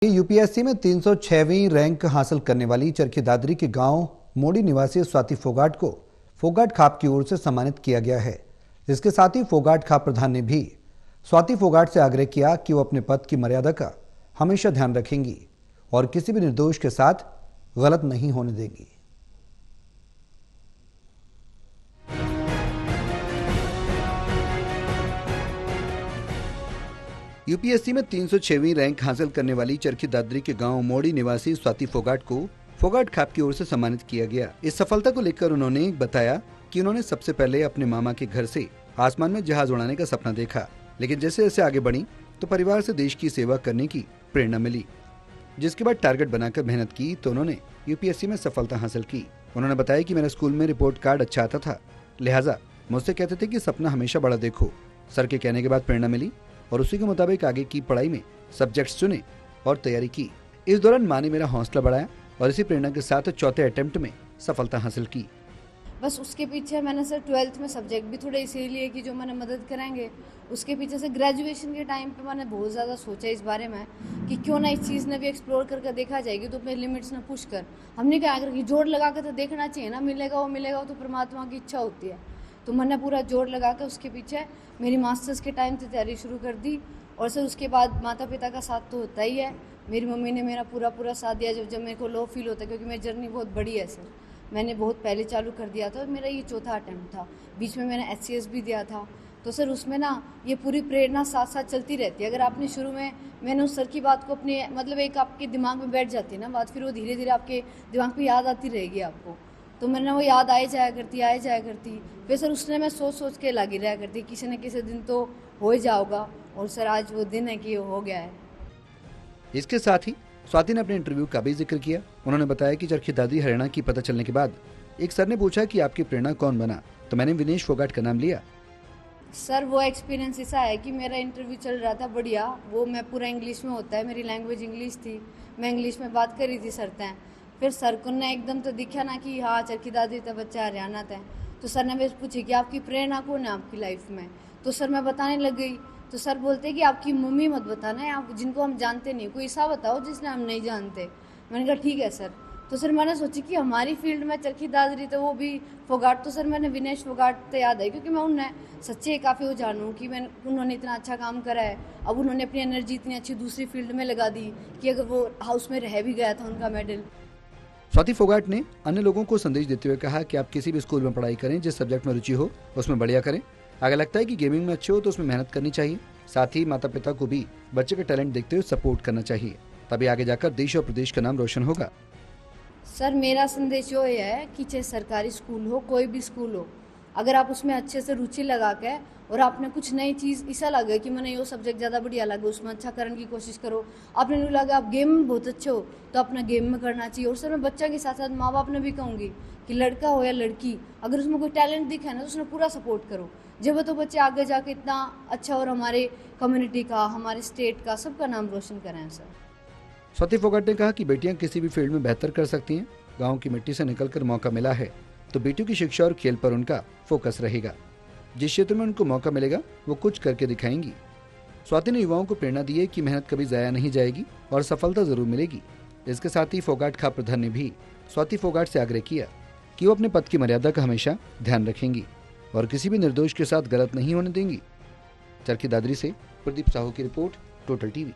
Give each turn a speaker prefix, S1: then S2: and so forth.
S1: UPSC में 306वीं rank हासिल करने वाली चरखी दादरी के गांव मोड़ी निवासी स्वाति फोगाट को फोगाट खाप की ओर से सम्मानित किया गया है। इसके साथ ही फोगाट खाप प्रधान ने भी स्वाति फोगाट से आग्रह किया कि वो अपने पद की मर्यादा का हमेशा ध्यान रखेंगी और किसी भी निर्दोष के साथ गलत नहीं होने देंगी। यूपीएससी में 306वीं रैंक हासिल करने वाली चरखी दादरी के गांव मोड़ी निवासी स्वाति फोगाट को फोगाट खाप की ओर से सम्मानित किया गया। इस सफलता को लेकर उन्होंने बताया कि उन्होंने सबसे पहले अपने मामा के घर से आसमान में जहाज उड़ाने का सपना देखा, लेकिन जैसे जैसे आगे बढ़ी तो परिवार से देश की सेवा करने की प्रेरणा मिली, जिसके बाद टारगेट बनाकर मेहनत की तो उन्होंने यूपीएससी में सफलता हासिल की। उन्होंने बताया कि मेरे स्कूल में रिपोर्ट कार्ड अच्छा आता था, लिहाजा मुझसे कहते थे कि सपना हमेशा बड़ा देखो। सर के कहने के बाद प्रेरणा मिली और उसी के मुताबिक आगे की पढ़ाई में सब्जेक्ट्स चुने और तैयारी की। इस दौरान माँ ने मेरा हौसला बढ़ाया और इसी प्रेरणा के साथ चौथे अटेम्प्ट में सफलता हासिल की।
S2: बस उसके पीछे मैंने सर 12th में सब्जेक्ट भी थोड़े इसीलिए कि जो मैंने मदद कराएंगे। उसके पीछे से ग्रेजुएशन के टाइम पे मैंने बहुत ज़्यादा सोचा इस बारे में कि क्यों ना इस चीज़ ने भी एक्सप्लोर करके देखा जाएगी, तो अपने लिमिट्स ना पुश कर। हमने क्या अगर जोड़ लगा कर तो देखना चाहिए ना, मिलेगा वो तो परमात्मा की इच्छा होती है। तो मैंने पूरा जोड़ लगा कर उसके पीछे मेरी मास्टर्स के टाइम से तैयारी शुरू कर दी। और सर उसके बाद माता पिता का साथ तो होता ही है। मेरी मम्मी ने मेरा पूरा साथ दिया जब मेरे को लो फील होता है, क्योंकि मेरी जर्नी बहुत बड़ी है सर। मैंने बहुत पहले चालू कर दिया था और मेरा ये चौथा अटेम्प्ट था। बीच में मैंने HCS भी दिया था। तो सर उसमें ना ये पूरी प्रेरणा साथ साथ चलती रहती है। अगर आपने शुरू में मैंने उस सर की बात को अपने मतलब एक आपके दिमाग में बैठ जाती है ना बात, फिर वो धीरे धीरे आपके दिमाग पे याद आती रहेगी आपको। तो मैंने वो याद आए जाया करती। फिर सर उसने मैं सोच के लगी रहा करती, किसी न किसी दिन तो हो ही जाओगा। और सर आज वो दिन है कि हो गया है।
S1: इसके साथ ही स्वाति ने अपने इंटरव्यू का भी जिक्र किया। उन्होंने बताया कि चरखी दादरी हरियाणा की पता चलने के बाद एक सर ने पूछा कि आपकी प्रेरणा कौन बना, तो मैंने विनेश फोगाट का नाम लिया।
S2: सर वो एक्सपीरियंस ऐसा है कि मेरा इंटरव्यू चल रहा था बढ़िया, वो मैं पूरा इंग्लिश में होता है, मेरी लैंग्वेज इंग्लिश थी, मैं इंग्लिश में बात कर रही थी सर तय। फिर सर को ने एकदम तो दिखा ना कि हाँ चरखी दादरी था बच्चा हरियाणा था। तो सर ने मुझे पूछी कि आपकी प्रेरणा कौन है आपकी लाइफ में। तो सर मैं बताने लग गई। तो सर बोलते कि आपकी मम्मी मत बताना है, आप जिनको हम जानते नहीं, कोई ऐसा बताओ जिसने हम नहीं जानते। मैंने कहा ठीक है सर। तो सर मैंने सोची कि हमारी फील्ड में चरखी दादरी तो वो भी फोगाट, तो सर मैंने विनेश फोगाट तो याद है, क्योंकि मैं उन्हें सच्चे काफ़ी वो जानूँ कि उन्होंने इतना अच्छा काम करा है। अब उन्होंने अपनी एनर्जी इतनी अच्छी दूसरी फील्ड में लगा दी कि अगर वो हाउस में रह भी गया था उनका मेडल।
S1: स्वाति फोगाट ने अन्य लोगों को संदेश देते हुए कहा कि आप किसी भी स्कूल में पढ़ाई करें, जिस सब्जेक्ट में रुचि हो उसमें बढ़िया करें। अगर लगता है कि गेमिंग में अच्छे हो तो उसमें मेहनत करनी चाहिए। साथ ही माता पिता को भी बच्चे का टैलेंट देखते हुए सपोर्ट करना चाहिए, तभी आगे जाकर देश और प्रदेश का नाम रोशन होगा।
S2: सर मेरा संदेश ये है कि चाहे सरकारी स्कूल हो कोई भी स्कूल हो, अगर आप उसमें अच्छे से रुचि लगा के और आपने कुछ नई चीज़ ऐसा लगे कि मैंने ये सब्जेक्ट ज़्यादा बढ़िया लगे उसमें अच्छा करने की कोशिश करो। आपने नहीं लगा आप गेम में बहुत अच्छे हो तो अपना गेम में करना चाहिए। और सर मैं बच्चा के साथ साथ माँ बाप ने भी कहूँगी कि लड़का हो या लड़की, अगर उसमें कोई टैलेंट दिखा ना तो उसने पूरा सपोर्ट करो। जब वो तो बच्चे आगे जाके इतना अच्छा और हमारे कम्युनिटी का, हमारे स्टेट का, सबका नाम रोशन करें सर।
S1: स्वाति फोगाट ने कहा कि बेटियां किसी भी फील्ड में बेहतर कर सकती हैं। गांव की मिट्टी से निकलकर मौका मिला है तो बेटियों की शिक्षा और खेल पर उनका फोकस रहेगा। जिस क्षेत्र में उनको मौका मिलेगा वो कुछ करके दिखाएंगी। स्वाति ने युवाओं को प्रेरणा दी है कि मेहनत कभी जाया नहीं जाएगी और सफलता जरूर मिलेगी। इसके साथ ही फोगाट खाप प्रधान ने भी स्वाति फोगाट से आग्रह किया कि वो अपने पद की मर्यादा का हमेशा ध्यान रखेंगी और किसी भी निर्दोष के साथ गलत नहीं होने देंगी। चरखी दादरी से प्रदीप साहू की रिपोर्ट, टोटल टीवी।